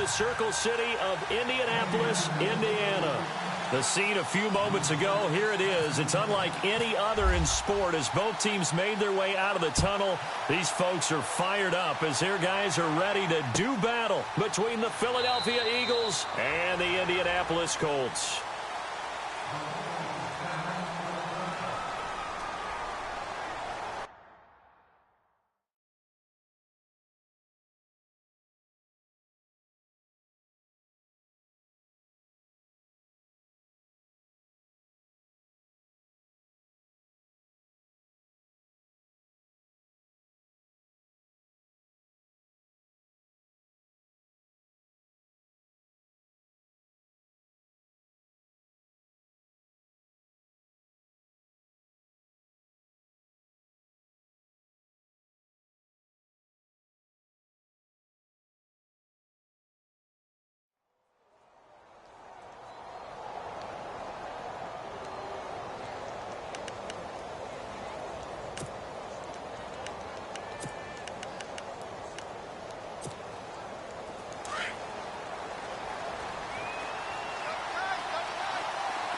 the Circle City of Indianapolis, Indiana. The scene a few moments ago, here it is. It's unlike any other in sport as both teams made their way out of the tunnel. These folks are fired up as their guys are ready to do battle between the Philadelphia Eagles and the Indianapolis Colts.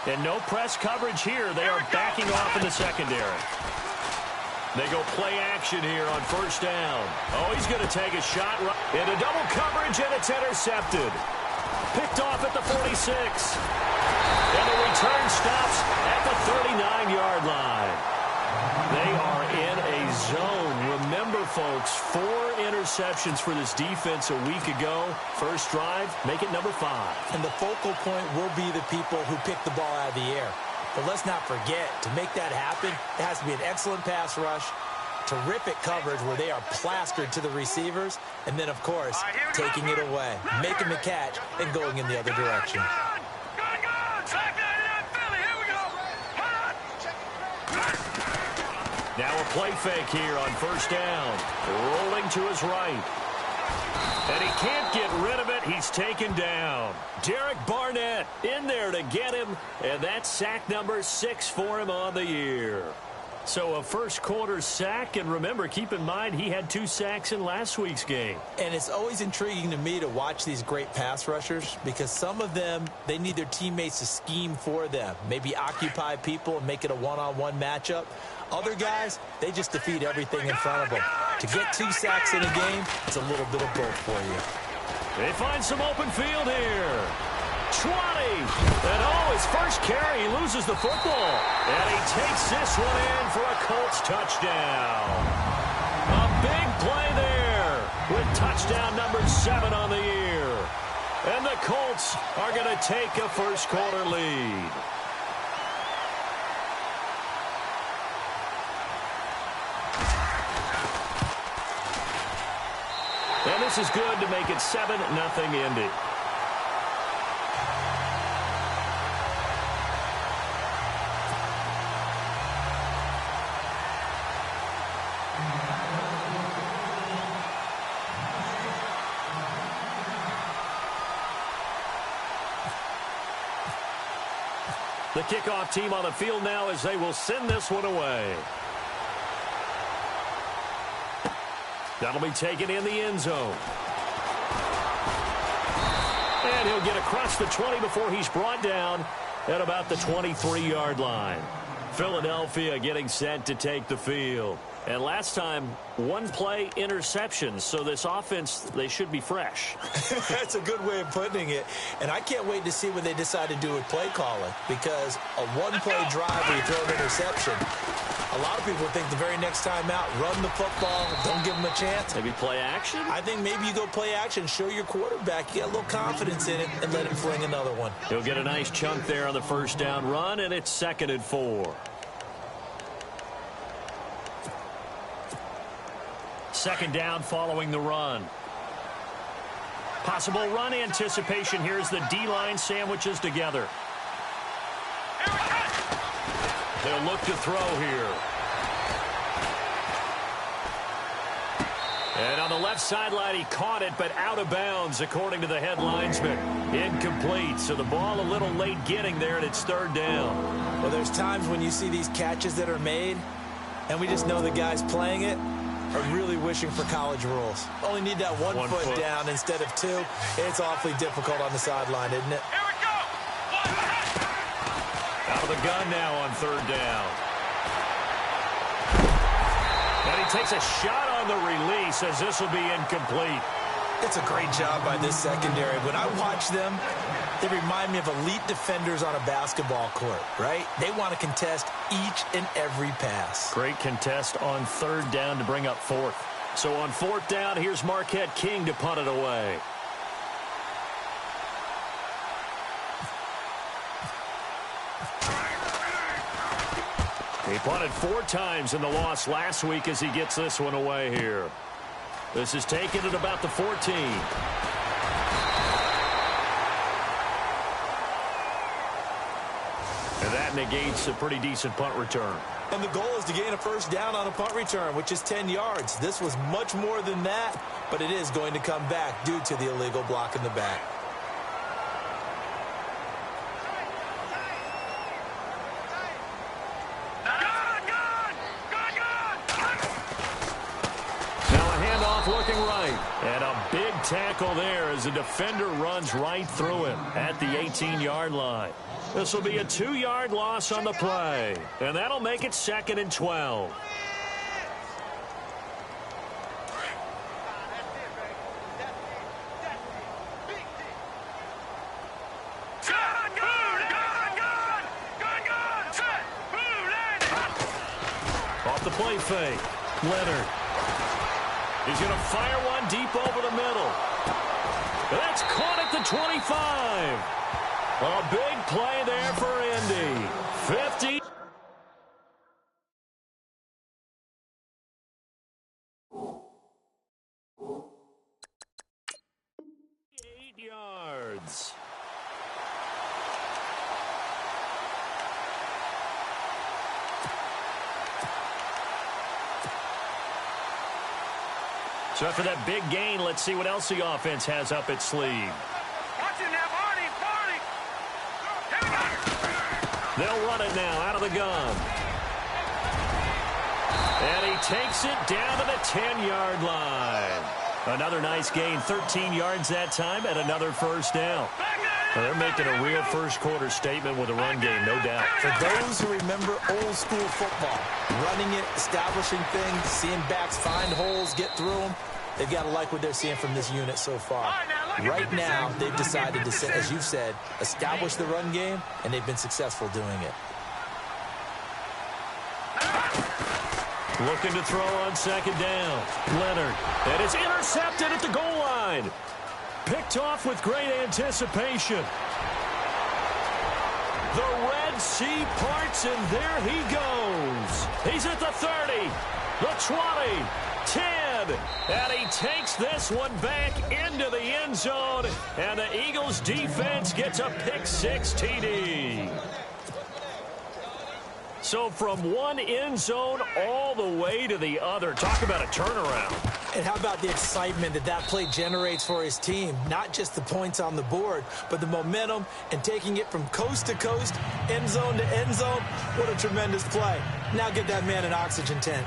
And no press coverage here. They are backing off in the secondary. They go play action here on first down. Oh, he's going to take a shot into double coverage, and it's intercepted. Picked off at the 46. And the return stops at the 39-yard line. They are in a zone. Remember, folks, 4 interceptions for this defense a week ago. First drive, make it number 5. And the focal point will be the people who pick the ball out of the air. But let's not forget, to make that happen, it has to be an excellent pass rush, terrific coverage where they are plastered to the receivers, and then, of course, taking it away, making the catch, and going in the other direction. Now a play fake here on first down. Rolling to his right. And he can't get rid of it. He's taken down. Derek Barnett in there to get him. And that's sack number 6 for him on the year. So a first quarter sack. And remember, keep in mind, he had 2 sacks in last week's game. And it's always intriguing to me to watch these great pass rushers because some of them, they need their teammates to scheme for them. Maybe occupy people and make it a one-on-one matchup. Other guys, they just defeat everything in front of them. To get 2 sacks in a game, it's a little bit of both for you. They find some open field here. 20. And oh, his first carry, he loses the football. And he takes this one in for a Colts touchdown. A big play there with touchdown number 7 on the year. And the Colts are going to take a first quarter lead. And this is good to make it 7-0 Indy. The kickoff team on the field now as they will send this one away. That'll be taken in the end zone. And he'll get across the 20 before he's brought down at about the 23-yard line. Philadelphia getting set to take the field. And last time, 1 play interception. So this offense, they should be fresh. That's a good way of putting it. And I can't wait to see what they decide to do with play calling. Because a 1-play drive where you throw an interception, a lot of people think the very next time out, run the football, don't give them a chance. Maybe play action? I think maybe you go play action, show your quarterback, get a little confidence in it, and let him fling another one. He'll get a nice chunk there on the first down run, and it's 2nd and 4. Second down following the run. Possible run anticipation here as the D-line sandwiches together. They'll look to throw here. And on the left sideline, he caught it, but out of bounds, according to the head linesman. Incomplete, so the ball a little late getting there, and it's 3rd down. Well, there's times when you see these catches that are made, and we just know the guy's playing it. are really wishing for college rules. Only need that one foot down instead of two. It's awfully difficult on the sideline, isn't it? Here we go. Out of the gun now on third down. And he takes a shot on the release as this will be incomplete. It's a great job by this secondary. When I watch them, they remind me of elite defenders on a basketball court, right? They want to contest each and every pass. Great contest on third down to bring up fourth. So on fourth down, here's Marquette King to punt it away. He punted 4 times in the loss last week as he gets this one away here. This is taken at about the 14. And that negates a pretty decent punt return. And the goal is to gain a first down on a punt return, which is 10 yards. This was much more than that, but it is going to come back due to the illegal block in the back. Looking right. And a big tackle there as the defender runs right through him at the 18-yard line. This will be a 2-yard loss on the play. And that'll make it 2nd and 12. Off the play fake. Leonard. He's going to fire one deep over the middle. That's caught at the 25. A big play there for Indy. 50. 8 yards. So after that big gain, let's see what else the offense has up its sleeve. Watch it now, Barney. They'll run it now out of the gun. And he takes it down to the 10-yard line. Another nice gain, 13 yards that time, and another first down. Well, they're making a real first-quarter statement with a run game, no doubt. For those who remember old-school football, running it, establishing things, seeing backs find holes, get through them, they've got to like what they're seeing from this unit so far. Right now, they've decided to, as you've said, establish the run game, and they've been successful doing it. Looking to throw on second down. Leonard. And it's intercepted at the goal line. Picked off with great anticipation. The Red Sea parts, and there he goes. He's at the 30, the 20, 10, and he takes this one back into the end zone, and the Eagles defense gets a pick-6 TD. So from one end zone all the way to the other. Talk about a turnaround. And how about the excitement that that play generates for his team? Not just the points on the board, but the momentum and taking it from coast to coast, end zone to end zone. What a tremendous play. Now get that man an oxygen tent.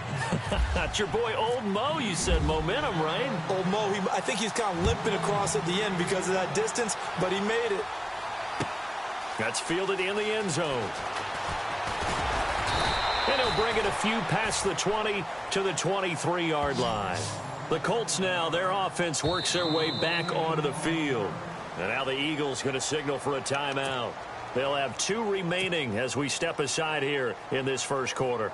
That's your boy Old Mo, you said. Momentum, right? Old Mo, I think he's kind of limping across at the end because of that distance, but he made it. That's fielded in the end zone. And he'll bring it a few past the 20 to the 23-yard line. The Colts now, their offense works their way back onto the field. And now the Eagles going to signal for a timeout. They'll have 2 remaining as we step aside here in this first quarter.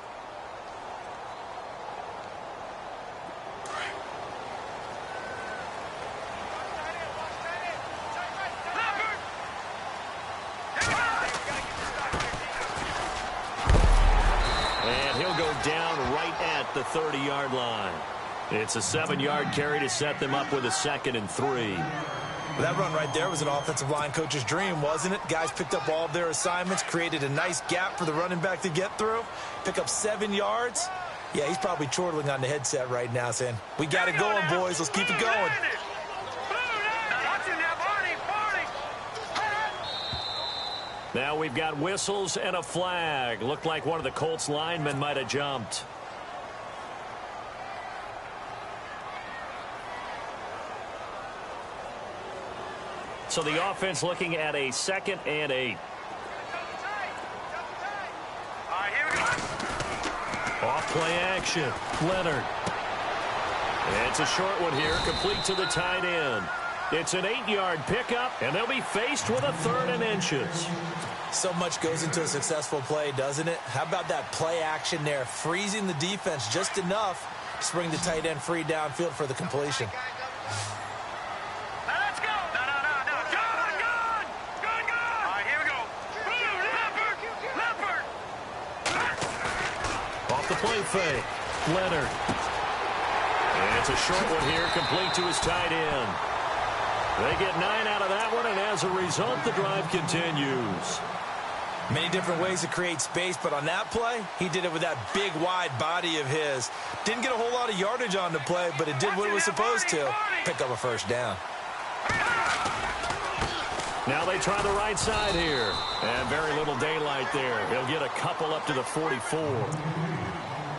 Down right at the 30-yard line. It's a 7-yard carry to set them up with a 2nd and 3. Well, that run right there was an offensive line coach's dream, wasn't it? Guys picked up all of their assignments, created a nice gap for the running back to get through, pick up 7 yards. Yeah, he's probably chortling on the headset right now saying, we got it going, boys. Let's keep it going. Now we've got whistles and a flag. Looked like one of the Colts linemen might have jumped. So the offense looking at a 2nd and 8. All right, here we go. Off play action. Leonard. It's a short one here, complete to the tight end. It's an 8-yard pickup, and they'll be faced with a 3rd and inches. So much goes into a successful play, doesn't it? How about that play action there, freezing the defense just enough to bring the tight end free downfield for the completion. Now let's go. No. Good. All right, here we go. Leopard. Off the play fake. Leonard. And it's a short one here, complete to his tight end. They get 9 out of that one, and as a result, the drive continues. Many different ways to create space, but on that play, he did it with that big, wide body of his. Didn't get a whole lot of yardage on the play, but it did what it was supposed to. Pick up a first down. Now they try the right side here. And very little daylight there. He'll get a couple up to the 44.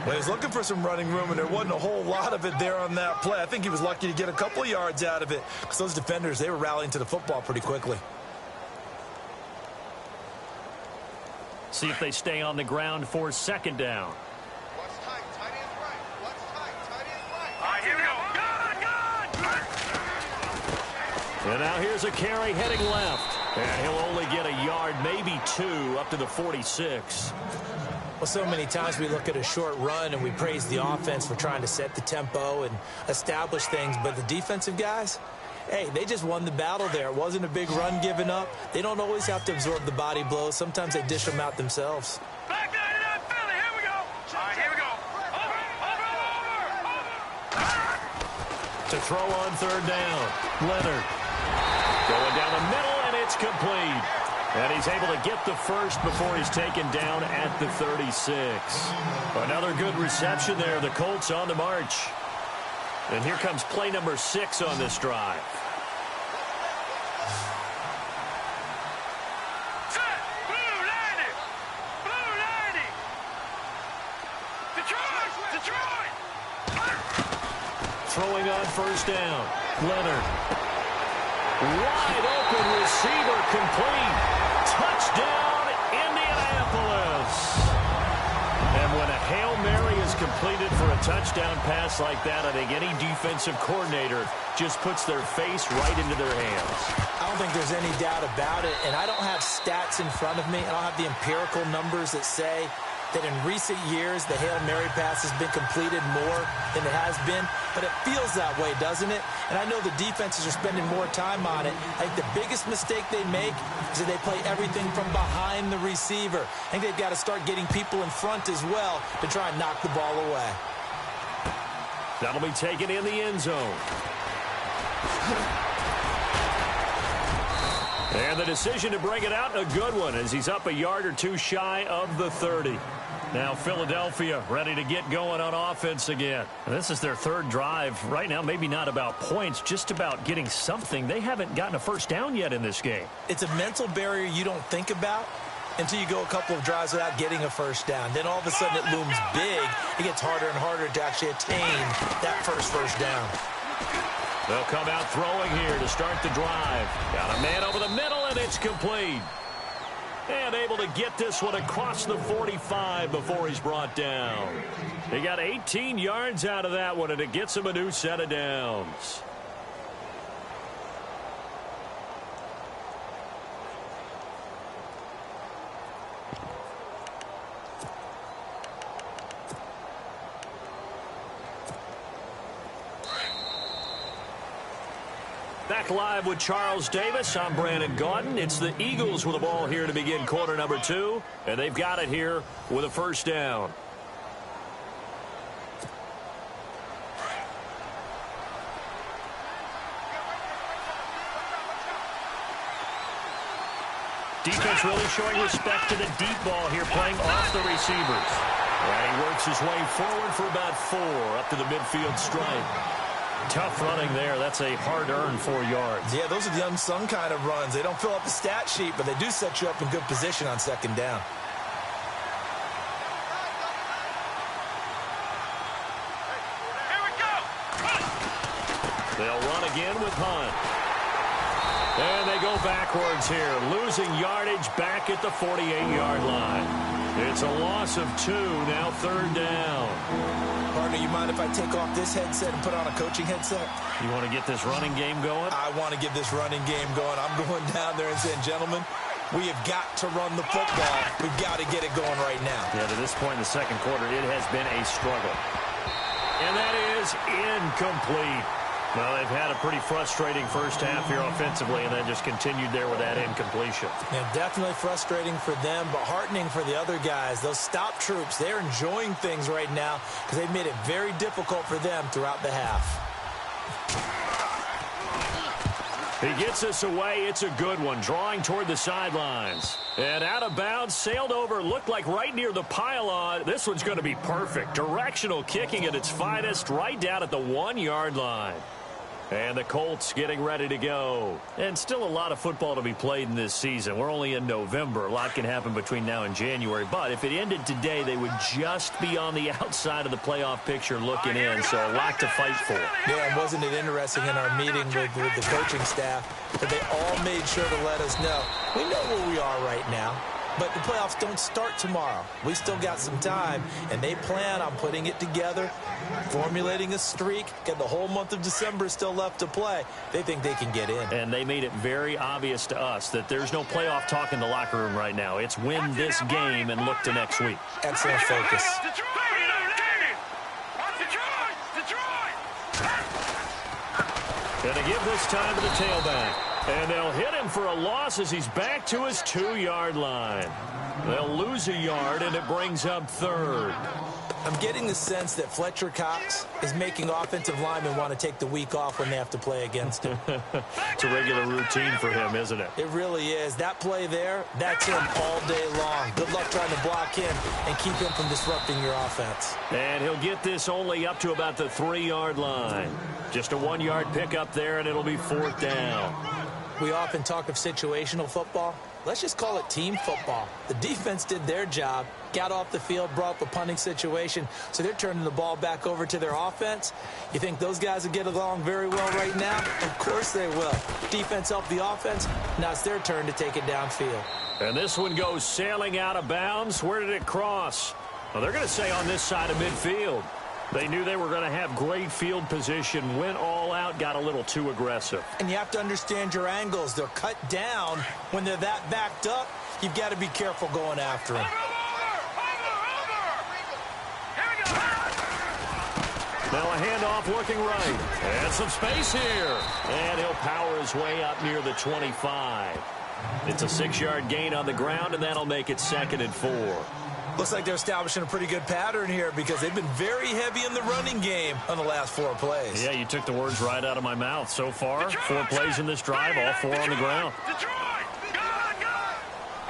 Well, he was looking for some running room, and there wasn't a whole lot of it there on that play. I think he was lucky to get a couple of yards out of it because those defenders, they were rallying to the football pretty quickly. See if they stay on the ground for 2nd down. Watch tight. Tight end's right. Watch tight. Tight end's right. All right, here we go. Good. And now here's a carry heading left. And he'll only get a yard, maybe 2, up to the 46. Well, so many times we look at a short run and we praise the offense for trying to set the tempo and establish things, but the defensive guys, hey, they just won the battle there. It wasn't a big run given up. They don't always have to absorb the body blows. Sometimes they dish them out themselves. Back line it up, Philly. Here we go. All right, here we go. Over. To throw on 3rd down. Leonard. Going down the middle, and it's complete. And he's able to get the first before he's taken down at the 36. Another good reception there. The Colts on the march. And here comes play number 6 on this drive. Set. Blue landing. Detroit. Throwing on 1st down. Leonard. Wide open receiver complete. Touchdown, Indianapolis. And when a Hail Mary is completed for a touchdown pass like that, I think any defensive coordinator just puts their face right into their hands. I don't think there's any doubt about it, and I don't have stats in front of me. I don't have the empirical numbers that say that in recent years the Hail Mary pass has been completed more than it has been, but it feels that way, doesn't it? And I know the defenses are spending more time on it. I think the biggest mistake they make is that they play everything from behind the receiver. I think they've got to start getting people in front as well to try and knock the ball away. That'll be taken in the end zone. And the decision to bring it out, a good one, as he's up a yard or 2 shy of the 30. Now Philadelphia ready to get going on offense again. And this is their 3rd drive. Right now, maybe not about points, just about getting something. They haven't gotten a first down yet in this game. It's a mental barrier you don't think about until you go a couple of drives without getting a first down. Then all of a sudden it looms big. It gets harder and harder to actually attain that first down. They'll come out throwing here to start the drive. Got a man over the middle, and it's complete. And able to get this one across the 45 before he's brought down. He got 18 yards out of that one, and it gets him a new set of downs. Back live with Charles Davis. I'm Brandon Gaudin. It's the Eagles with the ball here to begin quarter number 2. And they've got it here with a first down. Defense really showing respect to the deep ball here, playing off the receivers. And he works his way forward for about 4 up to the midfield stripe. Tough running there. That's a hard-earned 4 yards. Yeah, those are the unsung kind of runs. They don't fill up the stat sheet, but they do set you up in good position on 2nd down. Here we go. They'll run again with Hunt. And they go backwards here, losing yardage back at the 48-yard line. It's a loss of 2, now 3rd down. Partner, you mind if I take off this headset and put on a coaching headset? You want to get this running game going? I want to get this running game going. I'm going down there and saying, gentlemen, we have got to run the football. We've got to get it going right now. Yeah, to this point in the second quarter, it has been a struggle. And that is incomplete. Well, they've had a pretty frustrating first half here offensively, and then just continued there with that incompletion. Yeah, definitely frustrating for them, but heartening for the other guys. Those stop troops, they're enjoying things right now because they've made it very difficult for them throughout the half. He gets us away. It's a good one, drawing toward the sidelines. And out of bounds, sailed over, looked like right near the pylon. This one's going to be perfect. Directional kicking at its finest, right down at the 1-yard line. And the Colts getting ready to go. And still a lot of football to be played in this season. We're only in November. A lot can happen between now and January. But if it ended today, they would just be on the outside of the playoff picture looking in. So a lot to fight for. Yeah, and wasn't it interesting in our meeting with the coaching staff that they all made sure to let us know, we know where we are right now. But the playoffs don't start tomorrow. We still got some time, and they plan on putting it together, formulating a streak, and the whole month of December still left to play. They think they can get in. And they made it very obvious to us that there's no playoff talk in the locker room right now. It's win this game and look to next week. Excellent focus. Gonna give this time to the tailback. And they'll hit him for a loss as he's back to his 2-yard line. They'll lose a yard, and it brings up 3rd. I'm getting the sense that Fletcher Cox is making offensive linemen want to take the week off when they have to play against him. It's a regular routine for him, isn't it? It really is. That play there, that's him all day long. Good luck trying to block him and keep him from disrupting your offense. And he'll get this only up to about the 3-yard line. Just a 1-yard pickup there, and it'll be 4th down. We often talk of situational football. Let's just call it team football. The defense did their job, got off the field, brought up a punting situation, so they're turning the ball back over to their offense. You think those guys will get along very well right now? Of course they will. Defense helped the offense. Now it's their turn to take it downfield. And this one goes sailing out of bounds. Where did it cross? Well, they're going to say on this side of midfield. They knew they were going to have great field position, went all out, got a little too aggressive. And you have to understand your angles. They're cut down. When they're that backed up, you've got to be careful going after them. Now a handoff looking right. And some space here. And he'll power his way up near the 25. It's a 6-yard gain on the ground, and that'll make it 2nd and 4. Looks like they're establishing a pretty good pattern here because they've been very heavy in the running game on the last 4 plays. Yeah, you took the words right out of my mouth. So far, 4 plays in this drive, all 4 on the ground. Detroit! Go!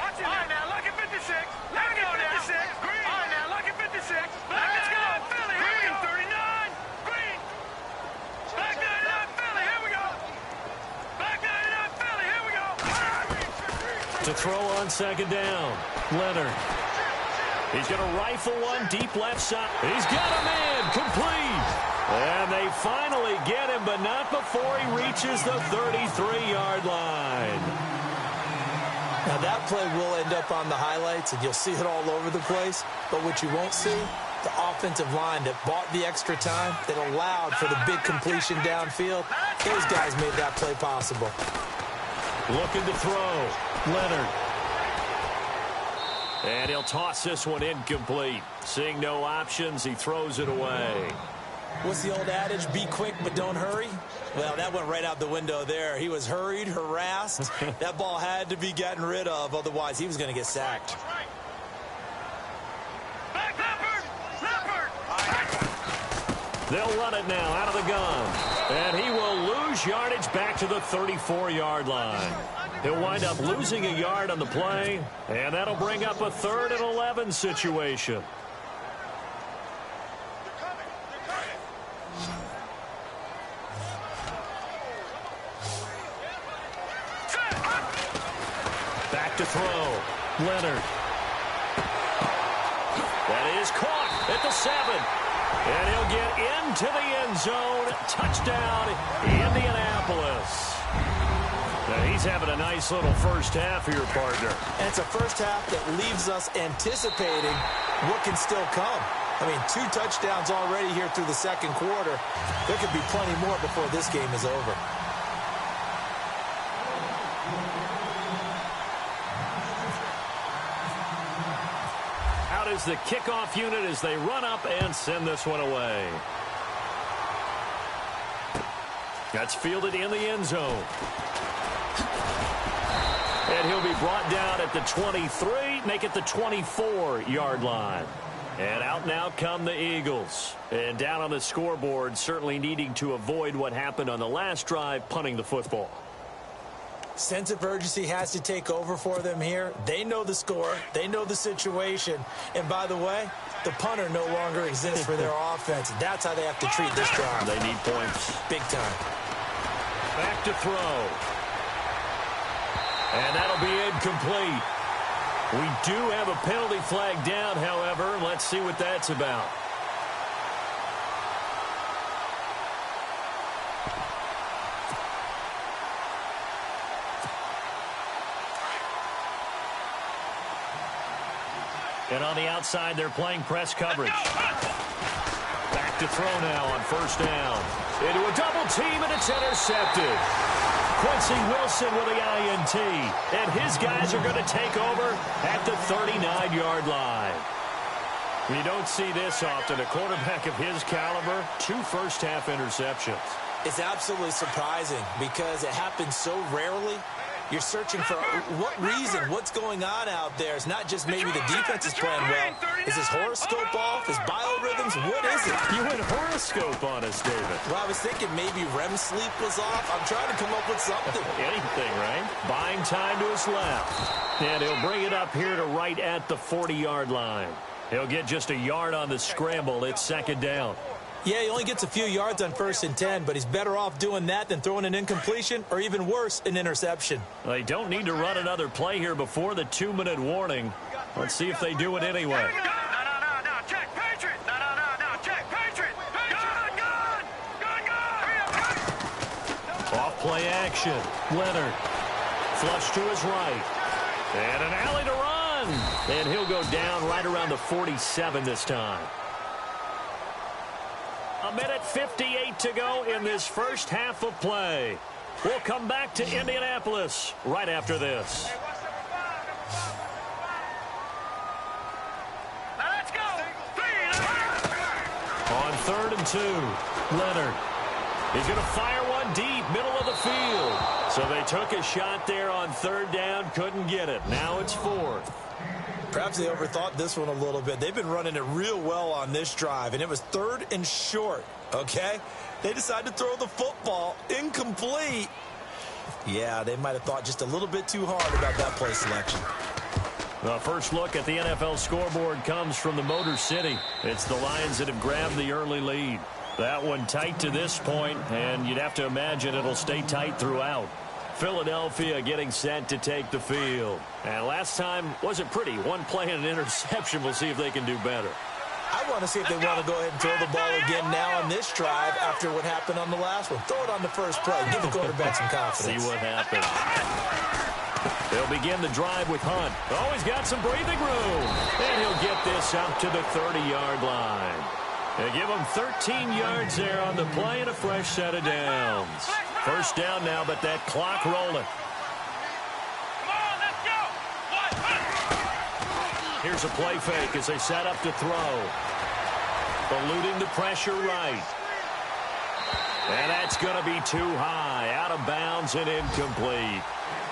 Watch it. All right, now, look at 56. Let me go now. 56. Green. All right, now, look at 56. Let's go. Philly, here we go. 39. Green. Back 99, Philly, here we go. Back 99, Philly, here we go. To throw on 2nd down, Leonard. He's going to rifle one deep left side. He's got him in, complete. And they finally get him, but not before he reaches the 33-yard line. Now that play will end up on the highlights, and you'll see it all over the place. But what you won't see, the offensive line that bought the extra time, that allowed for the big completion downfield. Those guys made that play possible. Looking to throw, Leonard. And he'll toss this one incomplete. Seeing no options, he throws it away. What's the old adage? Be quick, but don't hurry? Well, that went right out the window there. He was hurried, harassed. That ball had to be gotten rid of, otherwise he was going to get sacked. They'll run it now out of the gun. And he will lose yardage back to the 34-yard line. He'll wind up losing a yard on the play, and that'll bring up a 3rd and 11 situation. Back to throw, Leonard. That is caught at the 7. And he'll get into the end zone. Touchdown, Indianapolis. He's having a nice little first half here, partner. And it's a first half that leaves us anticipating what can still come. I mean, 2 touchdowns already here through the second quarter. There could be plenty more before this game is over. Out is the kickoff unit as they run up and send this one away. That's fielded in the end zone. And he'll be brought down at the 23, make it the 24-yard line. And out now come the Eagles. And down on the scoreboard, certainly needing to avoid what happened on the last drive, punting the football. Sense of urgency has to take over for them here. They know the score. They know the situation. And by the way, the punter no longer exists for their offense. That's how they have to treat this drive. They need points. Big time. Back to throw. And that'll be incomplete. We do have a penalty flag down, however. Let's see what that's about. And on the outside, they're playing press coverage. Back to throw now on first down. Into a double team, and it's intercepted. Quincy Wilson with the INT. And his guys are going to take over at the 39-yard line. You don't see this often. A quarterback of his caliber, 2 first-half interceptions. It's absolutely surprising because it happens so rarely. You're searching for what reason, what's going on out there. It's not just maybe the defense is playing well. Is his horoscope off? His biorhythms? What is it? You went horoscope on us, David. Well, I was thinking maybe REM sleep was off. I'm trying to come up with something. Anything, right? Buying time to his left. And he'll bring it up here to right at the 40-yard line. He'll get just a yard on the scramble. It's second down. Yeah, he only gets a few yards on 1st and 10, but he's better off doing that than throwing an incompletion or even worse, an interception. They don't need to run another play here before the 2-minute warning. Let's see if they do it anyway. No, check, Patriot. No, check, Patriot. Gun. Off play action. Leonard. Flush to his right. And an alley to run. And he'll go down right around the 47 this time. 1:58 to go in this first half of play. We'll come back to Indianapolis right after this. Now let's go. 3. On 3rd and 2, Leonard. He's going to fire one deep, middle of the field. So they took a shot there on 3rd down, couldn't get it. Now it's 4th. Perhaps they overthought this one a little bit. They've been running it real well on this drive, and it was 3rd and short, okay? They decided to throw the football incomplete. Yeah, they might have thought just a little bit too hard about that play selection. The first look at the NFL scoreboard comes from the Motor City. It's the Lions that have grabbed the early lead. That one tight to this point, and you'd have to imagine it'll stay tight throughout. Philadelphia getting set to take the field. And last time wasn't pretty. One play and an interception. We'll see if they can do better. I want to see if they want to go ahead and throw the ball again now on this drive after what happened on the last one. Throw it on the first play. Give the quarterback some confidence. See what happens. They'll begin the drive with Hunt. Oh, he's got some breathing room. And he'll get this up to the 30-yard line. They give him 13 yards there on the play and a fresh set of downs. First down now, but that clock rolling. Come on, let's go. Here's a play fake as they set up to throw. Eluding the pressure right. And that's going to be too high. Out of bounds and incomplete.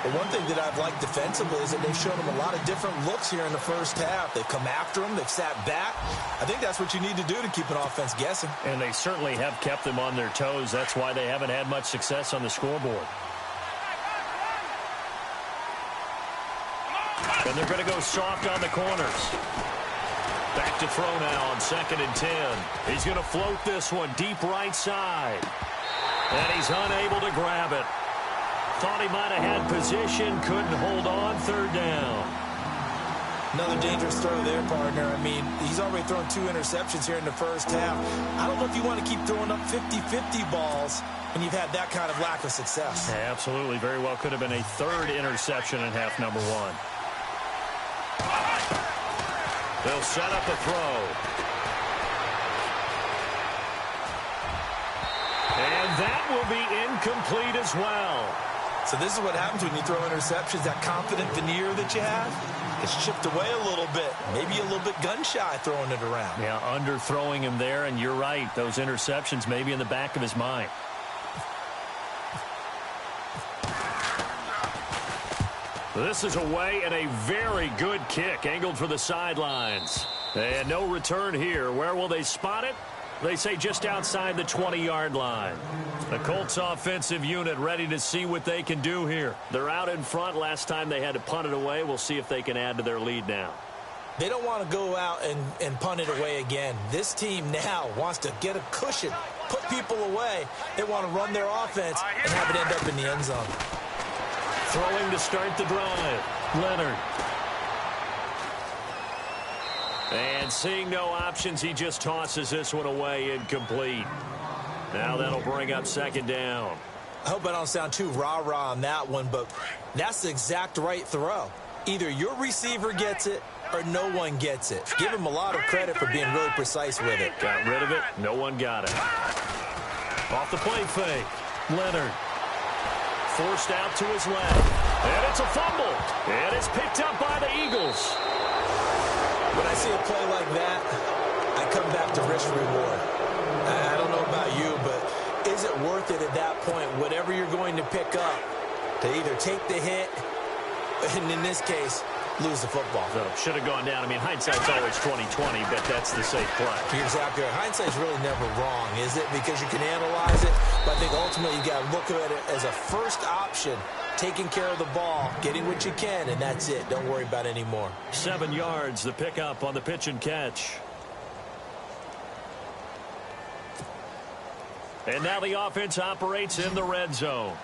But one thing that I've liked defensively is that they've shown them a lot of different looks here in the first half. They've come after them. They've sat back. I think that's what you need to do to keep an offense guessing. And they certainly have kept them on their toes. That's why they haven't had much success on the scoreboard. And they're going to go soft on the corners. Back to throw now on 2nd and 10. He's going to float this one deep right side. And he's unable to grab it. Thought he might have had position, couldn't hold on 3rd down. Another dangerous throw there, partner. I mean, he's already thrown 2 interceptions here in the first half. I don't know if you want to keep throwing up 50-50 balls when you've had that kind of lack of success. Yeah, absolutely. Very well could have been a 3rd interception in half number 1. They'll set up a throw. And that will be incomplete as well. So this is what happens when you throw interceptions. That confident veneer that you have gets chipped away a little bit. Maybe a little bit gun-shy throwing it around. Yeah, underthrowing him there, and you're right. Those interceptions may be in the back of his mind. This is away and a very good kick, angled for the sidelines. And no return here. Where will they spot it? They say just outside the 20-yard line. The Colts offensive unit ready to see what they can do here. They're out in front. Last time they had to punt it away. We'll see if they can add to their lead now. They don't want to go out and punt it away again. This team now wants to get a cushion, put people away. They want to run their offense and have it end up in the end zone. Throwing to start the drive. Leonard. And seeing no options, he just tosses this one away, incomplete. Now that'll bring up 2nd down. I hope I don't sound too rah-rah on that one, but that's the exact right throw. Either your receiver gets it or no one gets it. Give him a lot of credit for being really precise with it. Got rid of it. No one got it. Off the play fake. Leonard. Forced out to his left. And it's a fumble. And it's picked up by the Eagles. When I see a play like that, I come back to risk-reward. I don't know about you, but is it worth it at that point, whatever you're going to pick up, to either take the hit, and in this case, lose the football? So, should have gone down. I mean, hindsight's always 20/20, but that's the safe play. You're exactly right. Hindsight's really never wrong, is it? Because you can analyze it, but I think ultimately you got to look at it as a first option. Taking care of the ball, getting what you can, and that's it. Don't worry about it anymore. 7 yards, the pickup on the pitch and catch. And now the offense operates in the red zone.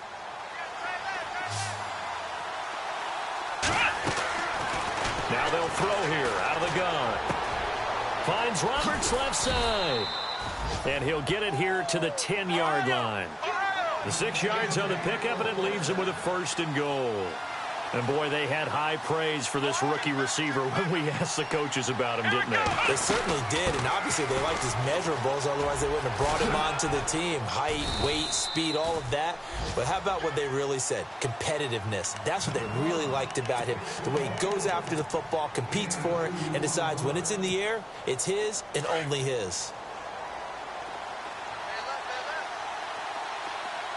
Now they'll throw here out of the gun. Finds Roberts left side. And he'll get it here to the 10-yard line. The 6 yards on the pickup, and it leaves him with a 1st and goal. And, boy, they had high praise for this rookie receiver when we asked the coaches about him, didn't they? They certainly did, and obviously they liked his measurables. Otherwise, they wouldn't have brought him onto the team. Height, weight, speed, all of that. But how about what they really said? Competitiveness. That's what they really liked about him. The way he goes after the football, competes for it, and decides when it's in the air, it's his and only his.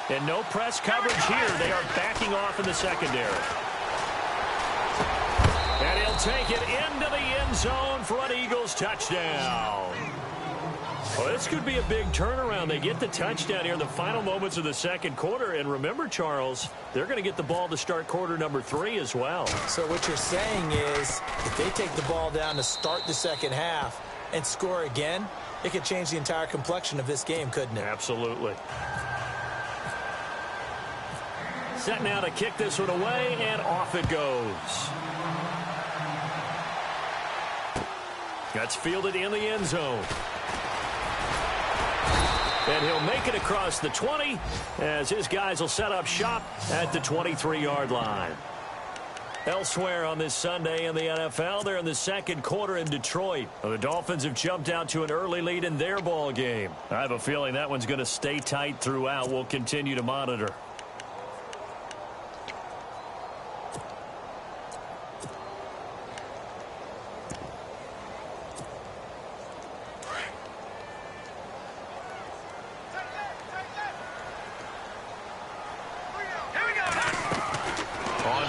And no press coverage here. They are backing off in the secondary. And he'll take it into the end zone for an Eagles touchdown. Well, this could be a big turnaround. They get the touchdown here in the final moments of the second quarter. And remember, Charles, they're going to get the ball to start quarter number 3 as well. So what you're saying is if they take the ball down to start the second half and score again, it could change the entire complexion of this game, couldn't it? Absolutely. Set now to kick this one away, and off it goes. That's fielded in the end zone. And he'll make it across the 20 as his guys will set up shop at the 23-yard line. Elsewhere on this Sunday in the NFL, they're in the second quarter in Detroit. The Dolphins have jumped out to an early lead in their ball game. I have a feeling that one's going to stay tight throughout. We'll continue to monitor.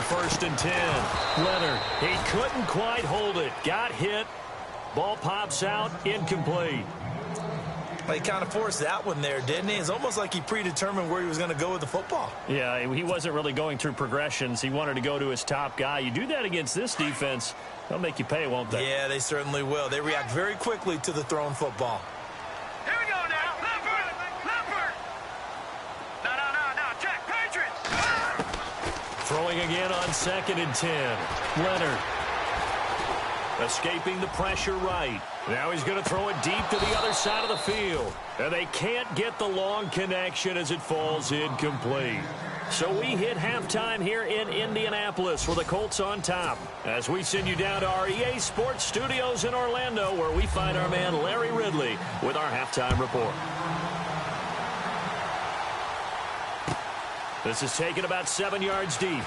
First and 10. Leonard, he couldn't quite hold it. Got hit. Ball pops out. Incomplete. Well, he kind of forced that one there, didn't he? It's almost like he predetermined where he was going to go with the football. Yeah, he wasn't really going through progressions. He wanted to go to his top guy. You do that against this defense, they'll make you pay, won't they? Yeah, they certainly will. They react very quickly to the thrown football. Here we go now. Leopard. No. Check. Patriots. Throwing again on 2nd and 10. Leonard. Escaping the pressure right. Now he's going to throw it deep to the other side of the field. And they can't get the long connection as it falls incomplete. So we hit halftime here in Indianapolis with the Colts on top. As we send you down to our EA Sports Studios in Orlando, where we find our man Larry Ridley with our halftime report. This is taken about 7 yards deep.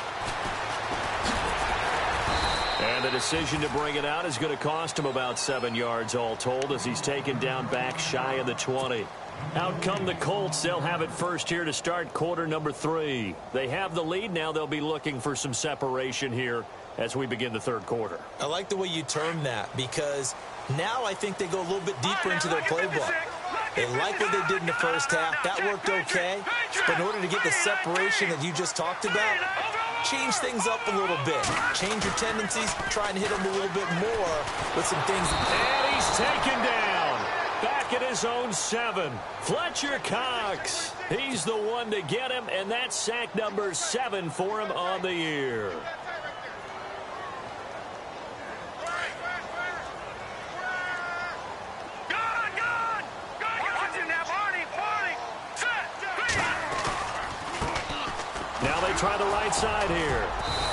And the decision to bring it out is going to cost him about 7 yards all told as he's taken down back shy of the 20. Out come the Colts. They'll have it first here to start quarter number 3. They have the lead. Now they'll be looking for some separation here as we begin the third quarter. I like the way you term that because now I think they go a little bit deeper into their playbook. They like what they did in the first half. That worked okay. But in order to get the separation that you just talked about, change things up a little bit. Change your tendencies. Try and hit them a little bit more with some things. And he's taken down. Back at his own 7. Fletcher Cox. He's the one to get him, and that's sack number 7 for him on the year. Now they try the right side here.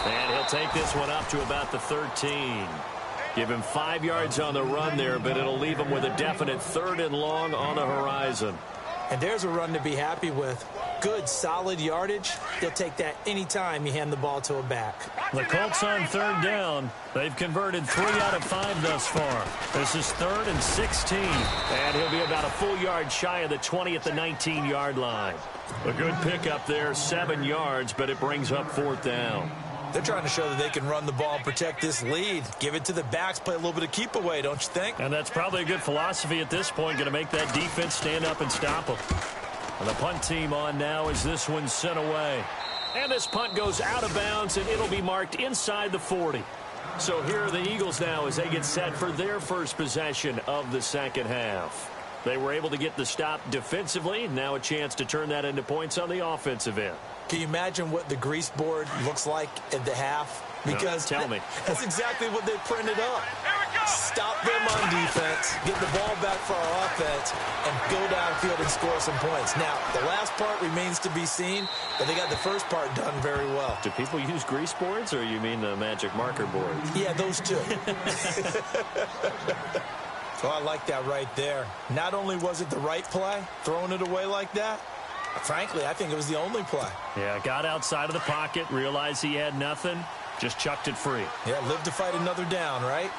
And he'll take this one up to about the 13. Give him 5 yards on the run there, but it'll leave him with a definite 3rd and long on the horizon. And there's a run to be happy with. Good, solid yardage. They'll take that anytime you hand the ball to a back. The Colts on 3rd down. They've converted 3 out of 5 thus far. This is 3rd and 16. And he'll be about a full yard shy of the 20 at the 19-yard line. A good pickup there, 7 yards, but it brings up 4th down. They're trying to show that they can run the ball and protect this lead. Give it to the backs, play a little bit of keep away, don't you think? And that's probably a good philosophy at this point, going to make that defense stand up and stop them. And the punt team on now as this one's sent away. And this punt goes out of bounds, and it'll be marked inside the 40. So here are the Eagles now as they get set for their first possession of the second half. They were able to get the stop defensively. Now a chance to turn that into points on the offensive end. Can you imagine what the grease board looks like at the half? Because no, tell me. That's exactly what they printed up. Stop them on defense, get the ball back for our offense, and go downfield and score some points. Now, the last part remains to be seen, but they got the first part done very well. Do people use grease boards, or you mean the magic marker board? Yeah, those two. So I like that right there. Not only was it the right play, throwing it away like that, frankly, I think it was the only play. Yeah, got outside of the pocket, realized he had nothing, just chucked it free. Yeah, live to fight another down, right?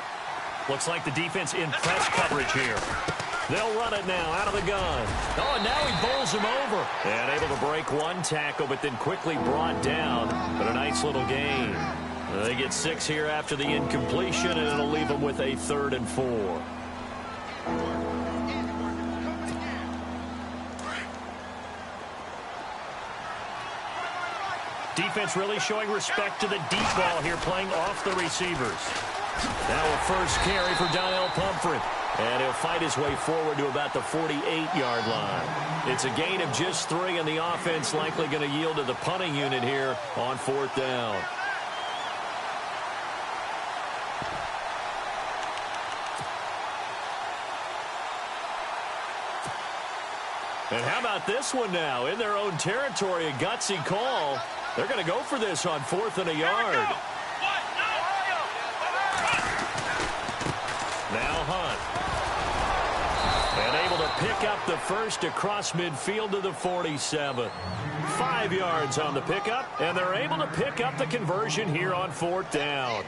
Looks like the defense in press coverage here. They'll run it now out of the gun. Oh, and now he bowls him over. And able to break one tackle, but then quickly brought down. But a nice little gain. They get 6 here after the incompletion, and it'll leave them with a 3rd and 4. Defense really showing respect to the deep ball here, playing off the receivers. Now a first carry for Donnell Pumphrey. And he'll fight his way forward to about the 48-yard line. It's a gain of just 3, and the offense likely going to yield to the punting unit here on 4th down. And how about this one now? In their own territory, a gutsy call. They're going to go for this on 4th and a yard. Now Hunt. And able to pick up the first across midfield to the 47. 5 yards on the pickup, and they're able to pick up the conversion here on 4th down.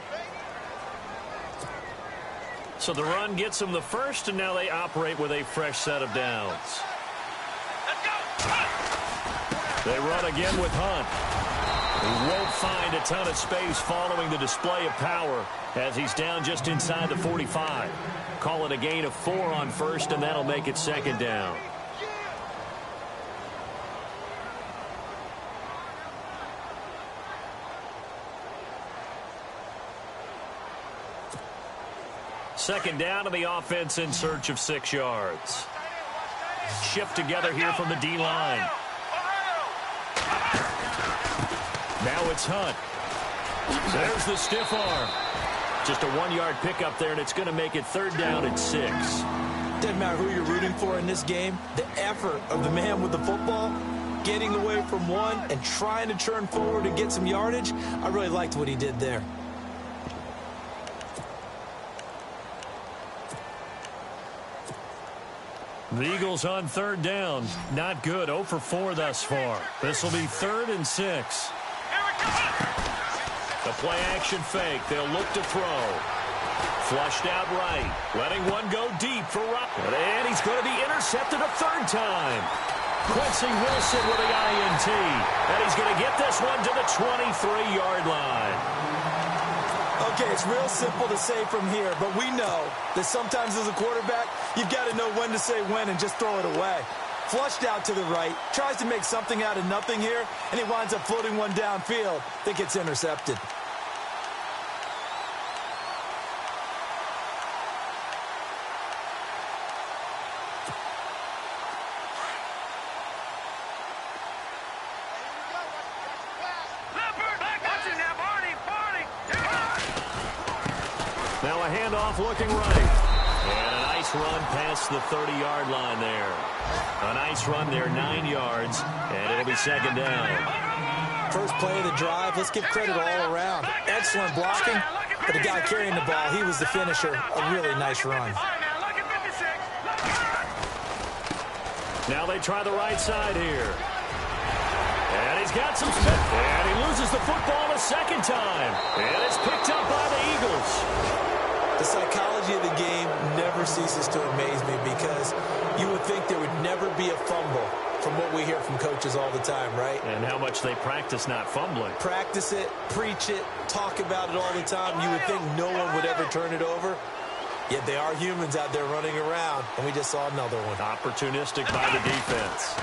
So the run gets them the first, and now they operate with a fresh set of downs. They run again with Hunt. He won't find a ton of space following the display of power as he's down just inside the 45. Call it a gain of 4 on 1st, and that'll make it 2nd down. Second down, and the offense in search of 6 yards. Shift together here from the D-line. Now it's Hunt. There's the stiff arm. Just a 1-yard pickup there, and it's going to make it 3rd down and 6. Doesn't matter who you're rooting for in this game. The effort of the man with the football, getting away from one and trying to turn forward and get some yardage, I really liked what he did there. The Eagles on 3rd down. Not good. 0 for 4 thus far. This will be 3rd and 6. The play action fake. They'll look to throw. Flushed out right. Letting one go deep for Rock. And he's going to be intercepted a 3rd time. Quincy Wilson with the INT. And he's going to get this one to the 23-yard line. Okay, it's real simple to say from here, but we know that sometimes as a quarterback, you've got to know when to say when and just throw it away. Flushed out to the right, tries to make something out of nothing here, and he winds up floating one downfield that gets intercepted. Now a handoff looking right. And a nice run past the 30-yard line there. A nice run there, 9 yards, and it'll be 2nd down. First play of the drive, let's give credit all around. Excellent blocking, but the guy carrying the ball, he was the finisher. A really nice run. Now they try the right side here. And he's got some speed. And he loses the football a 2nd time. And it's picked up by the Eagles. The psychology of the game never ceases to amaze me because you would think there would never be a fumble from what we hear from coaches all the time, right? And how much they practice not fumbling. Practice it, preach it, talk about it all the time. You would think no one would ever turn it over. Yet they are humans out there running around, and we just saw another one. Opportunistic by the defense.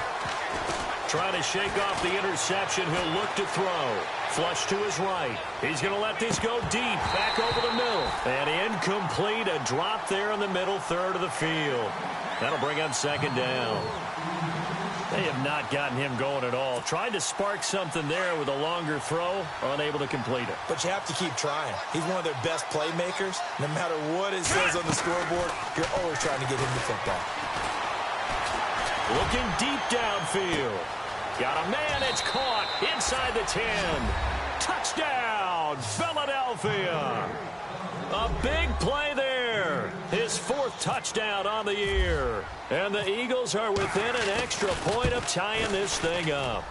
Trying to shake off the interception. He'll look to throw. Flush to his right. He's going to let this go deep. Back over the middle. And incomplete. A drop there in the middle third of the field. That'll bring up 2nd down. They have not gotten him going at all. Tried to spark something there with a longer throw. Unable to complete it. But you have to keep trying. He's one of their best playmakers. No matter what it says on the scoreboard, you're always trying to get him the football. Looking deep downfield. Got a man, it's caught inside the 10. Touchdown, Philadelphia. A big play there. His 4th touchdown on the year. And the Eagles are within an extra point of tying this thing up.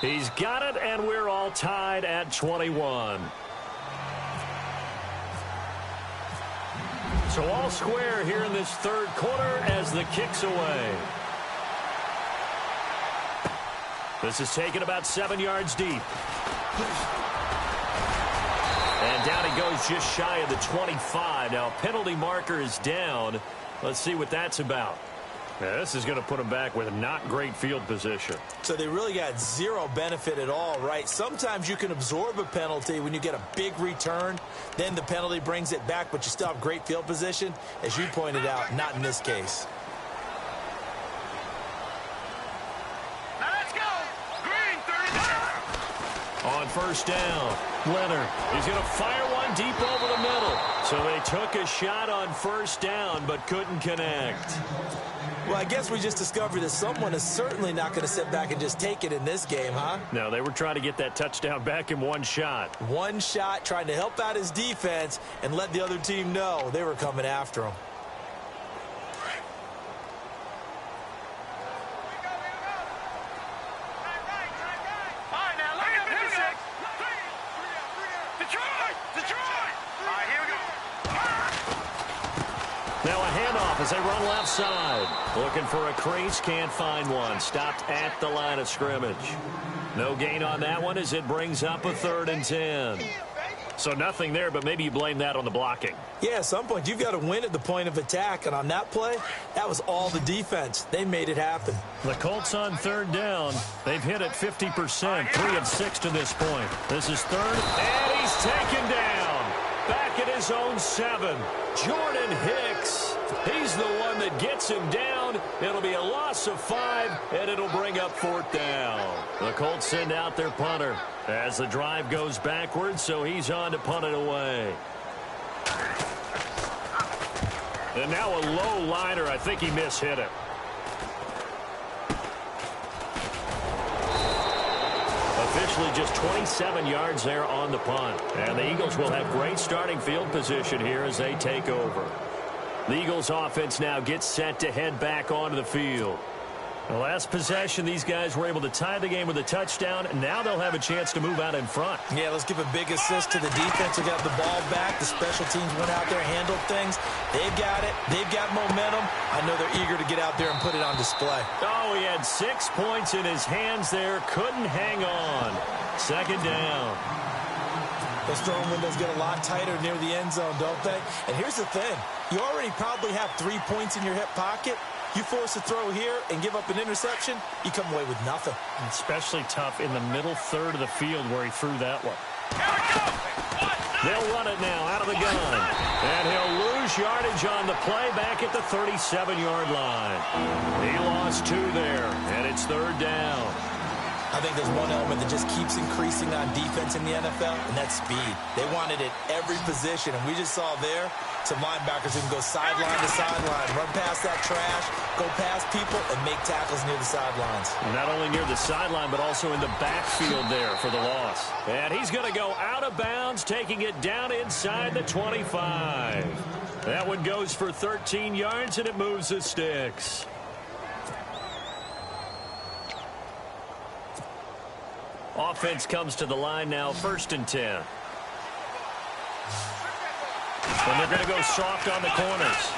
He's got it, and we're all tied at 21. So all square here in this 3rd quarter as the kick's away. This is taken about 7 yards deep. And down he goes just shy of the 25. Now, penalty marker is down. Let's see what that's about. Now, this is going to put him back with a not great field position. So they really got zero benefit at all, right? Sometimes you can absorb a penalty when you get a big return. Then the penalty brings it back, but you still have great field position. As you pointed out, not in this case. On 1st down, Leonard. He's going to fire one deep over the middle. So they took a shot on 1st down, but couldn't connect. Well, I guess we just discovered that someone is certainly not going to sit back and just take it in this game, huh? No, they were trying to get that touchdown back in one shot. One shot, trying to help out his defense and let the other team know they were coming after him. Now a handoff as they run left side. Looking for a crease, can't find one. Stopped at the line of scrimmage. No gain on that one as it brings up a 3rd and 10. So nothing there, but maybe you blame that on the blocking. Yeah, at some point you've got to win at the point of attack, and on that play, that was all the defense. They made it happen. The Colts on 3rd down. They've hit it 50%, 3 of 6 to this point. This is 3rd, and he's taken down. Back at his own 7. Jordan Hicks. He's the one that gets him down. It'll be a loss of 5, and it'll bring up 4th down. The Colts send out their punter as the drive goes backwards, so he's on to punt it away. And now a low liner. I think he mishit it. Officially just 27 yards there on the punt. And the Eagles will have great starting field position here as they take over. The Eagles offense now gets set to head back onto the field. The last possession, these guys were able to tie the game with a touchdown, and now they'll have a chance to move out in front. Yeah, let's give a big assist to the defense who got the ball back. The special teams went out there, handled things. They've got it. They've got momentum. I know they're eager to get out there and put it on display. Oh, he had 6 points in his hands there. Couldn't hang on. Second down. Those throwing windows get a lot tighter near the end zone, don't they? And here's the thing. You already probably have 3 points in your hip pocket. You force a throw here and give up an interception, you come away with nothing. Especially tough in the middle third of the field where he threw that one. They'll run it now out of the gun. And he'll lose yardage on the play back at the 37-yard line. He lost 2 there, and it's third down. I think there's one element that just keeps increasing on defense in the NFL, and that's speed. They want it at every position, and we just saw there some linebackers who can go sideline to sideline, run past that trash, go past people, and make tackles near the sidelines. Not only near the sideline, but also in the backfield there for the loss. And he's going to go out of bounds, taking it down inside the 25. That one goes for 13 yards, and it moves the sticks. Offense comes to the line now, 1st and 10. And they're going to go soft on the corners.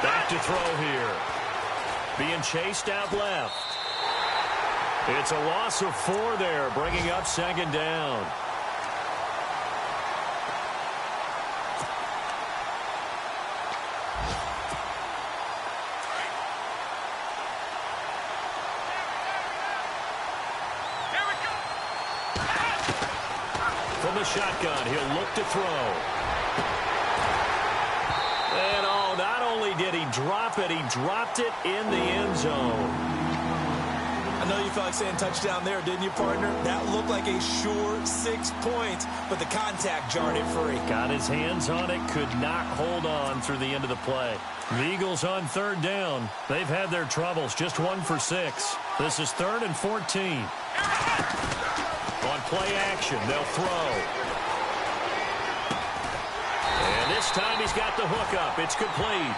Back to throw here. Being chased out left. It's a loss of 4 there, bringing up second down. From the shotgun, he'll look to throw. And oh, not only did he drop it, he dropped it in the end zone. I know you felt like saying touchdown there, didn't you, partner? That looked like a sure 6 points, but the contact jarred it free. Got his hands on it, could not hold on through the end of the play. The Eagles on third down. They've had their troubles, just 1 for 6. This is 3rd and 14. On play action, they'll throw. And this time he's got the hook up. It's complete.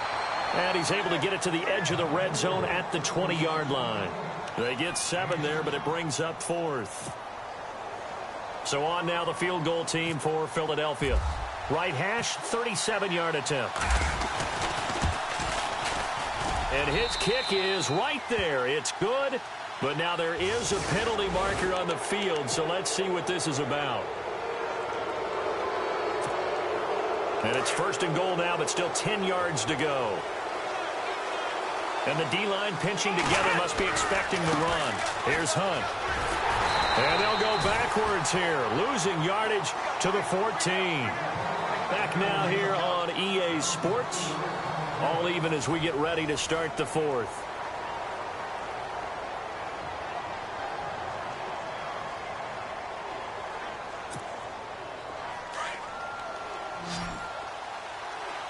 And he's able to get it to the edge of the red zone at the 20-yard line. They get 7 there, but it brings up 4th. So on now the field goal team for Philadelphia. Right hash, 37-yard attempt. And his kick is right there. It's good. But now there is a penalty marker on the field, so let's see what this is about. And it's 1st and goal now, but still 10 yards to go. And the D-line pinching together must be expecting the run. Here's Hunt. And they'll go backwards here, losing yardage to the 14. Back now here on EA Sports. All even as we get ready to start the 4th.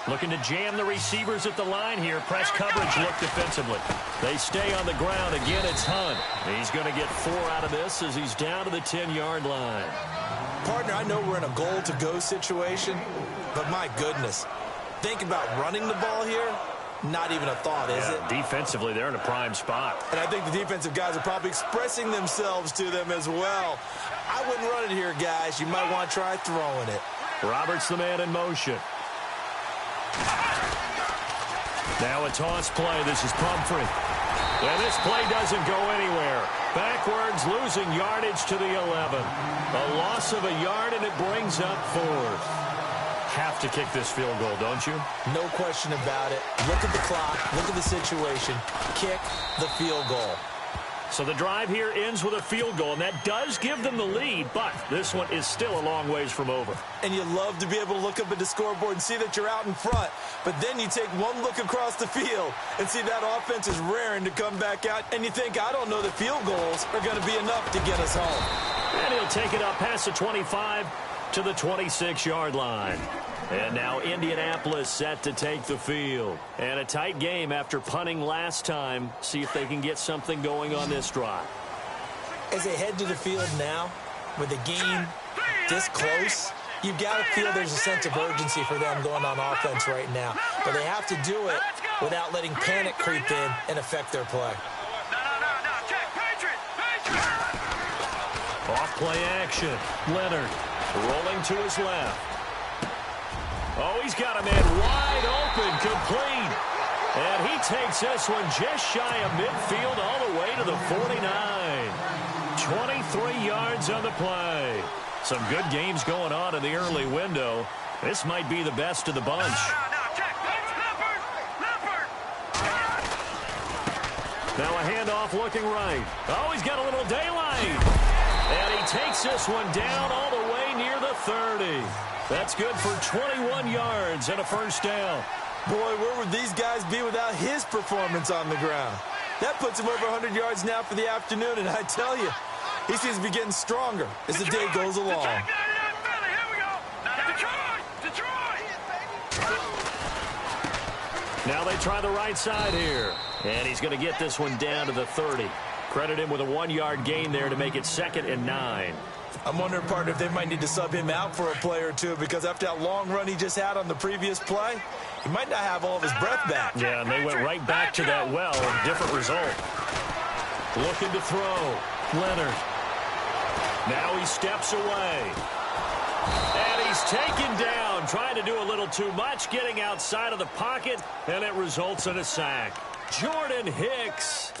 Looking to jam the receivers at the line here. Press coverage look defensively. They stay on the ground. Again, it's Hunt. He's going to get 4 out of this as he's down to the 10-yard line. Partner, I know we're in a goal-to-go situation, but my goodness. Think about running the ball here. Not even a thought, is it? Defensively, they're in a prime spot. And I think the defensive guys are probably expressing themselves to them as well. I wouldn't run it here, guys. You might want to try throwing it. Roberts the man in motion. Now a toss play. This is Pumphrey. And this play doesn't go anywhere. Backwards, losing yardage to the 11. A loss of a yard, and it brings up 4th. Have to kick this field goal, don't you? No question about it. Look at the clock. Look at the situation. Kick the field goal. So the drive here ends with a field goal, and that does give them the lead, but this one is still a long ways from over. And you love to be able to look up at the scoreboard and see that you're out in front, but then you take one look across the field and see that offense is raring to come back out, and you think, I don't know that field goals are going to be enough to get us home. And he'll take it up past the 25 to the 26-yard line. And now Indianapolis set to take the field. And a tight game after punting last time. See if they can get something going on this drive. As they head to the field now, with the game this close, you've got to feel there's a sense of urgency for them going on offense right now. But they have to do it without letting panic creep in and affect their play. Off play action. Leonard rolling to his left. Oh, he's got a man wide open, complete. And he takes this one just shy of midfield all the way to the 49. 23 yards on the play. Some good games going on in the early window. This might be the best of the bunch. Now a handoff looking right. Oh, he's got a little daylight. And he takes this one down all the way near the 30. That's good for 21 yards and a first down. Boy, where would these guys be without his performance on the ground? That puts him over 100 yards now for the afternoon, and I tell you, he seems to be getting stronger as the day goes along. Now they try the right side here. And he's going to get this one down to the 30. Credit him with a 1-yard gain there to make it 2nd and 9. I'm wondering, partner, if they might need to sub him out for a play or two, because after that long run he just had on the previous play, he might not have all of his breath back. Yeah, and they went right back to that well. Different result. Looking to throw. Leonard. Now he steps away. And he's taken down, trying to do a little too much, getting outside of the pocket, and it results in a sack. Jordan Hicks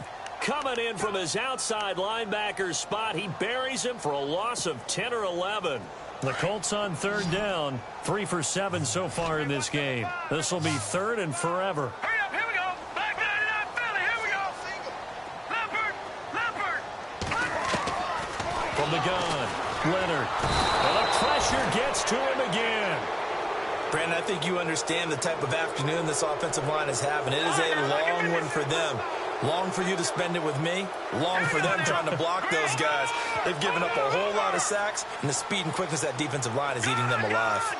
coming in from his outside linebacker spot. He buries him for a loss of 10 or 11. The Colts on 3rd down, 3 for 7 so far in this game. This will be 3rd and forever. Hurry up, here we go. Back 99 Philly, here we go. Leopard. From the gun, Leonard. And the pressure gets to him again. Brandon, I think you understand the type of afternoon this offensive line is having. It is a long one for them. Long for you to spend it with me. Long for them trying to block those guys. They've given up a whole lot of sacks, and the speed and quickness of that defensive line is eating them alive.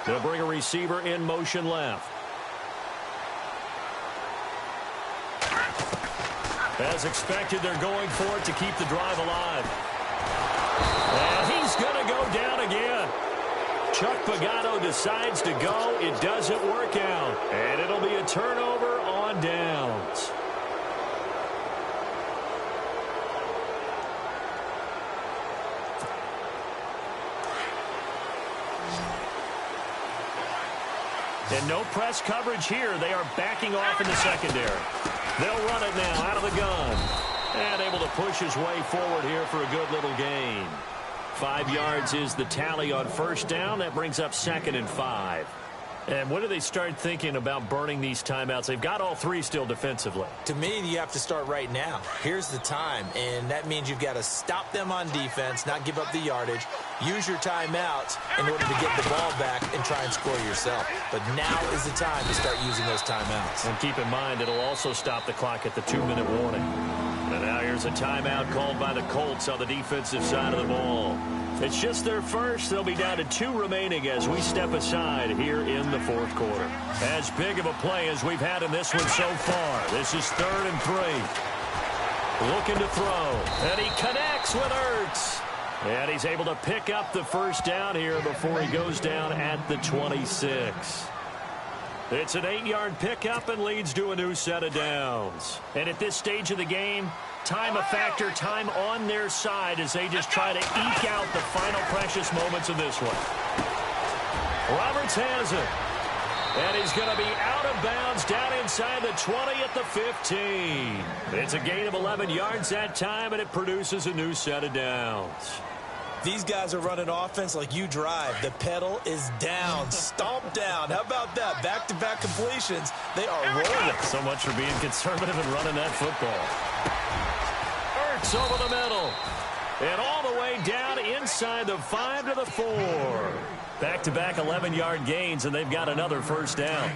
They'll bring a receiver in motion left. As expected, they're going for it to keep the drive alive. And he's going to go down again. Chuck Pagano decides to go. It doesn't work out. And it'll be a turnover on downs. And no press coverage here. They are backing off in the secondary. They'll run it now out of the gun. And able to push his way forward here for a good little gain. 5 yards is the tally on 1st down. That brings up 2nd and 5. And when do they start thinking about burning these timeouts? They've got all 3 still defensively. To me, you have to start right now. Here's the time, and that means you've got to stop them on defense, not give up the yardage, use your timeouts in order to get the ball back and try and score yourself. But now is the time to start using those timeouts. And keep in mind, it'll also stop the clock at the 2-minute warning. And now here's a timeout called by the Colts on the defensive side of the ball. It's just their first. They'll be down to 2 remaining as we step aside here in the 4th quarter. As big of a play as we've had in this one so far. This is 3rd and 3. Looking to throw. And he connects with Ertz. And he's able to pick up the 1st down here before he goes down at the 26. It's an 8-yard pickup and leads to a new set of downs. And at this stage of the game, time a factor, time on their side as they just try to eke out the final precious moments of this one. Roberts has it. And he's going to be out of bounds down inside the 20 at the 15. It's a gain of 11 yards that time, and it produces a new set of downs. These guys are running offense like you drive. The pedal is down, stomped down. How about that? Back-to-back completions. They are rolling. So much for being conservative and running that football. Ertz over the middle. And all the way down inside the 5 to the 4. Back-to-back 11-yard gains, and they've got another 1st down.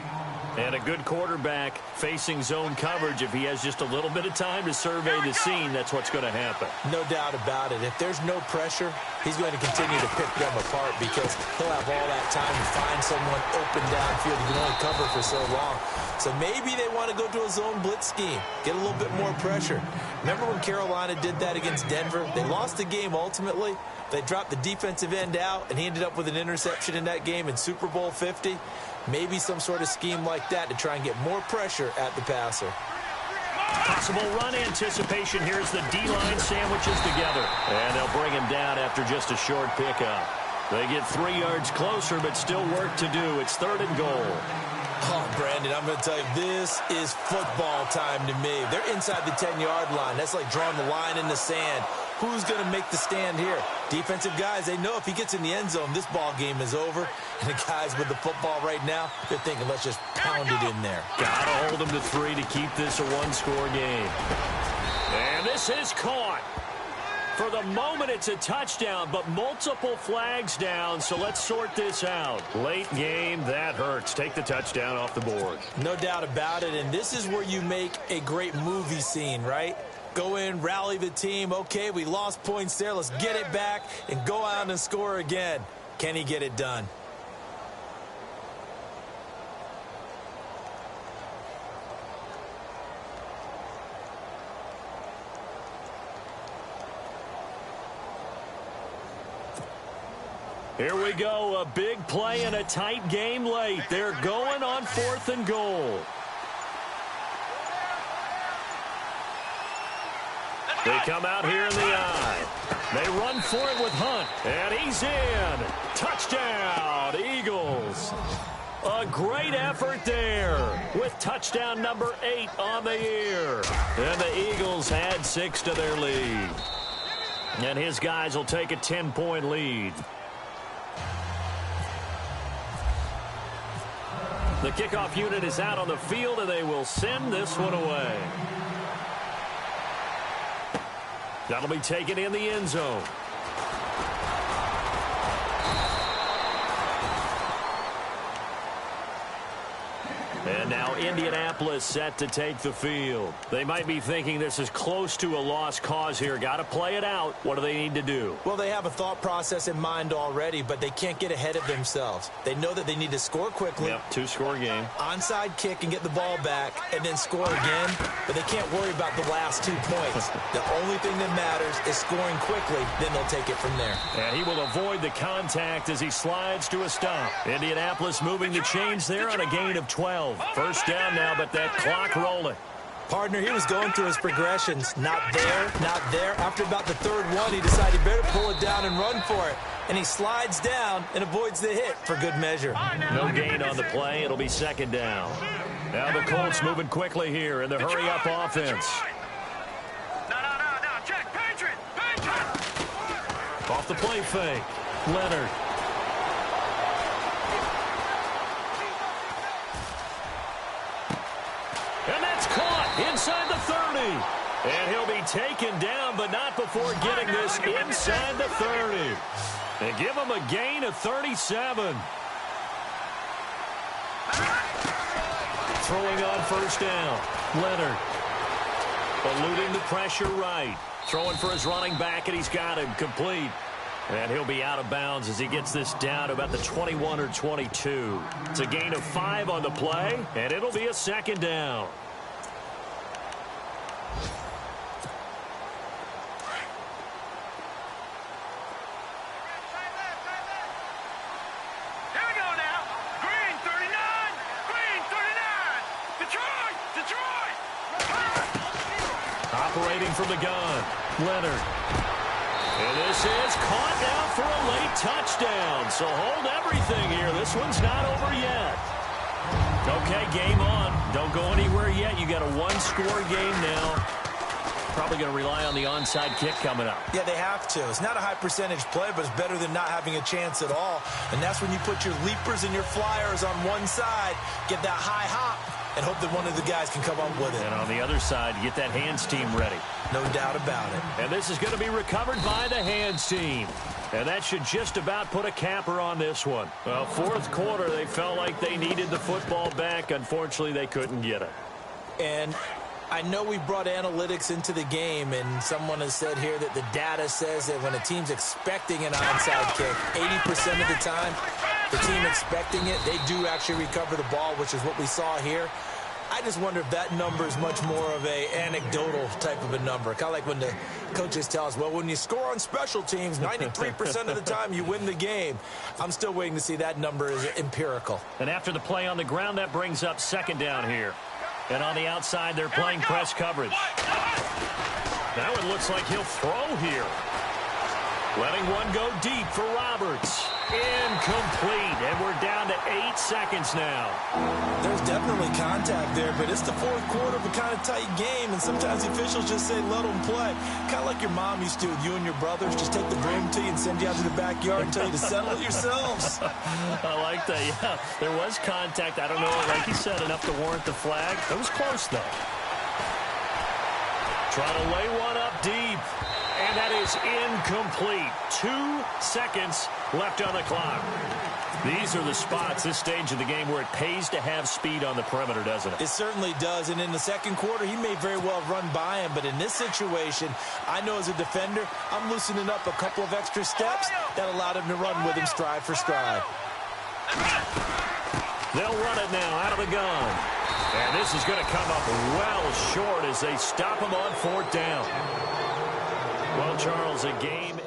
And a good quarterback facing zone coverage, if he has just a little bit of time to survey the scene, that's what's going to happen. No doubt about it. If there's no pressure, he's going to continue to pick them apart because he'll have all that time to find someone open downfield. He can only cover for so long. So maybe they want to go to a zone blitz scheme, get a little bit more pressure. Remember when Carolina did that against Denver? They lost the game ultimately. They dropped the defensive end out, and he ended up with an interception in that game in Super Bowl 50. Maybe some sort of scheme like that to try and get more pressure at the passer. Possible run anticipation. Here's the D-line sandwiches together. And they'll bring him down after just a short pickup. They get 3 yards closer, but still work to do. It's 3rd and goal. Oh, Brandon, I'm going to tell you, this is football time to me. They're inside the 10-yard line. That's like drawing the line in the sand. Who's going to make the stand here? Defensive guys, they know if he gets in the end zone, this ball game is over. And the guys with the football right now, they're thinking, let's just pound it in there. Got to hold them to 3 to keep this a one-score game. And this is caught. For the moment, it's a touchdown, but multiple flags down, so let's sort this out. Late game, that hurts. Take the touchdown off the board. No doubt about it, and this is where you make a great movie scene, right? Go in, rally the team. Okay, we lost points there. Let's get it back and go out and score again. Can he get it done? Here we go, a big play and a tight game late. They're going on 4th and goal. They come out here in the eye. They run for it with Hunt, and he's in. Touchdown, Eagles. A great effort there with touchdown number 8 on the year. And the Eagles add 6 to their lead. And his guys will take a 10-point lead. The kickoff unit is out on the field, and they will send this one away. That'll be taken in the end zone. And now Indianapolis set to take the field. They might be thinking this is close to a lost cause here. Got to play it out. What do they need to do? Well, they have a thought process in mind already, but they can't get ahead of themselves. They know that they need to score quickly. Yep, 2-score game. Onside kick and get the ball back and then score again, but they can't worry about the last 2 points. The only thing that matters is scoring quickly, then they'll take it from there. And he will avoid the contact as he slides to a stop. Indianapolis moving the chains there on a gain of 12. First down now, but that clock rolling. Partner, he was going through his progressions. Not there, not there. After about the 3rd one, he decided he better pull it down and run for it. And he slides down and avoids the hit for good measure. No gain on the play. It'll be 2nd down. Now the Colts moving quickly here in the hurry-up offense. No, check, Patriot. Off the play fake. Leonard. And that's caught inside the 30. And he'll be taken down, but not before getting this inside the 30. They give him a gain of 37. Throwing on first down. Leonard. Eluding the pressure right. Throwing for his running back, and he's got him complete. And he'll be out of bounds as he gets this down to about the 21 or 22. It's a gain of 5 on the play, and it'll be a 2nd down. Here we go now. Green 39. Green 39. Detroit. Operating from the gun. Leonard. And this is caught now for a late touchdown. So hold everything here. This one's not over yet. Okay, game on. Don't go anywhere yet. You got a 1-score game now. Probably going to rely on the onside kick coming up. Yeah, they have to. It's not a high percentage play, but it's better than not having a chance at all. And that's when you put your leapers and your flyers on one side, get that high hop, and hope that one of the guys can come up with it. And on the other side, get that hands team ready. No doubt about it. And this is going to be recovered by the hands team. And that should just about put a capper on this one. Well, fourth quarter, they felt like they needed the football back. Unfortunately, they couldn't get it. And I know we brought analytics into the game, and someone has said here that the data says that when a team's expecting an onside kick, 80% of the time, the team expecting it, they do actually recover the ball, which is what we saw here. I just wonder if that number is much more of a anecdotal type of a number. Kind of like when the coaches tell us, well, when you score on special teams, 93% of the time you win the game. I'm still waiting to see that number is empirical. And after the play on the ground, that brings up second down here. And on the outside, they're playing press coverage. Now it looks like he'll throw here. Letting one go deep for Roberts. Incomplete. And we're down to 8 seconds now. There's definitely contact there, but it's the fourth quarter of a kind of tight game, and sometimes the officials just say, let them play. Kind of like your mom used to with you and your brothers. Just take the broom to you and send you out to the backyard and tell you to settle it yourselves. I like that, yeah. There was contact. I don't know, like you said, enough to warrant the flag. It was close, though. Trying to lay one up deep. And that is incomplete. 2 seconds left on the clock. These are the spots, this stage of the game, where it pays to have speed on the perimeter, doesn't it? It certainly does. And in the second quarter, he may very well run by him. But in this situation, I know as a defender, I'm loosening up a couple of extra steps that allowed him to run with him stride for stride. They'll run it now out of the gun. And this is going to come up well short as they stop him on fourth down. Well, Charles, a game